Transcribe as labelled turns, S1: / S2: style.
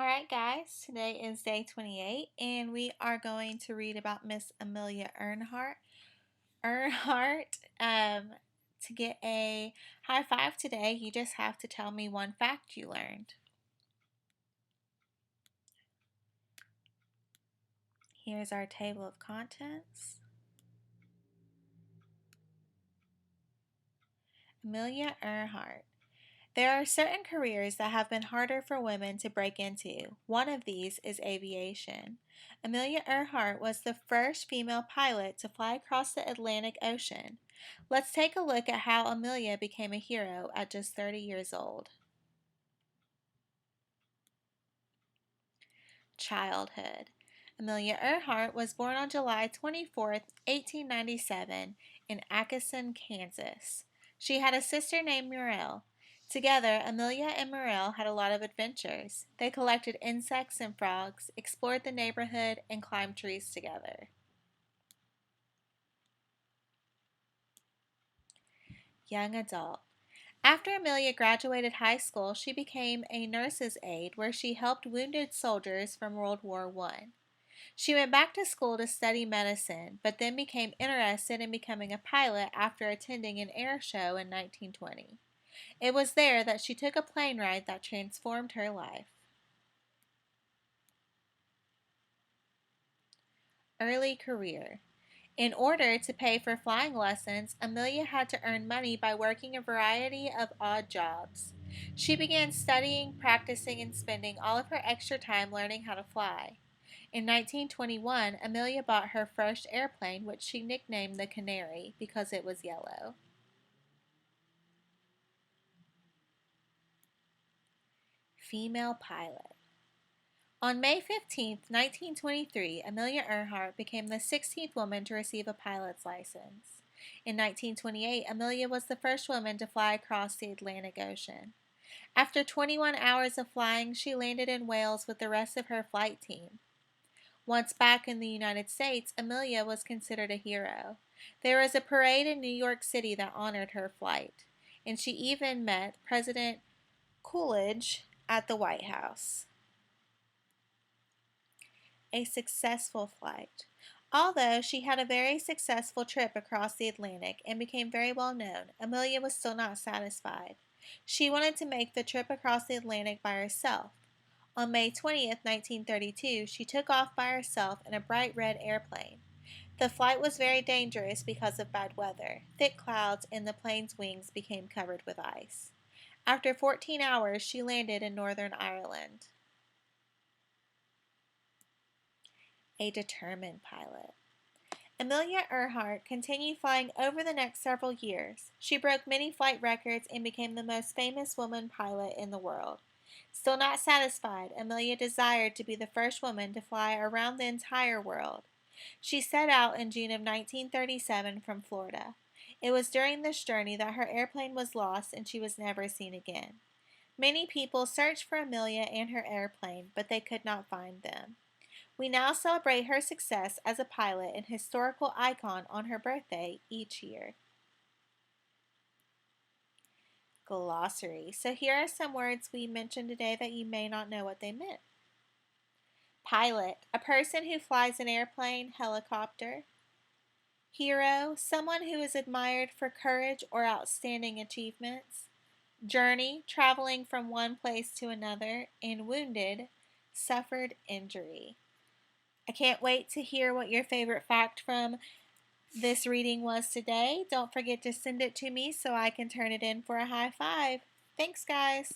S1: Alright guys, today is day 28 and we are going to read about Miss Amelia Earhart. To get a high five today, you just have to tell me one fact you learned. Here's our table of contents. Amelia Earhart. There are certain careers that have been harder for women to break into. One of these is aviation. Amelia Earhart was the first female pilot to fly across the Atlantic Ocean. Let's take a look at how Amelia became a hero at just 30 years old. Childhood. Amelia Earhart was born on July 24, 1897, in Atchison, Kansas. She had a sister named Muriel. Together, Amelia and Muriel had a lot of adventures. They collected insects and frogs, explored the neighborhood, and climbed trees together. Young adult. After Amelia graduated high school, she became a nurse's aide where she helped wounded soldiers from World War I. She went back to school to study medicine, but then became interested in becoming a pilot after attending an air show in 1920. It was there that she took a plane ride that transformed her life. Early career. In order to pay for flying lessons, Amelia had to earn money by working a variety of odd jobs. She began studying, practicing, and spending all of her extra time learning how to fly. In 1921, Amelia bought her first airplane, which she nicknamed the Canary because it was yellow. Female pilot. On May 15, 1923, Amelia Earhart became the 16th woman to receive a pilot's license. In 1928, Amelia was the first woman to fly across the Atlantic Ocean. After 21 hours of flying, she landed in Wales with the rest of her flight team. Once back in the United States, Amelia was considered a hero. There was a parade in New York City that honored her flight, and she even met President Coolidge at the White House. A successful flight. Although she had a very successful trip across the Atlantic and became very well known, Amelia was still not satisfied. She wanted to make the trip across the Atlantic by herself. On May 20th, 1932, she took off by herself in a bright red airplane. The flight was very dangerous because of bad weather. Thick clouds and the plane's wings became covered with ice. After 14 hours, she landed in Northern Ireland. A determined pilot. Amelia Earhart continued flying over the next several years. She broke many flight records and became the most famous woman pilot in the world. Still not satisfied, Amelia desired to be the first woman to fly around the entire world. She set out in June of 1937 from Florida. It was during this journey that her airplane was lost and she was never seen again. Many people searched for Amelia and her airplane, but they could not find them. We now celebrate her success as a pilot and historical icon on her birthday each year. Glossary. So here are some words we mentioned today that you may not know what they meant. Pilot, a person who flies an airplane, helicopter. Hero, someone who is admired for courage or outstanding achievements. Journey, traveling from one place to another. And wounded, suffered injury. I can't wait to hear what your favorite fact from this reading was today. Don't forget to send it to me so I can turn it in for a high five. Thanks, guys.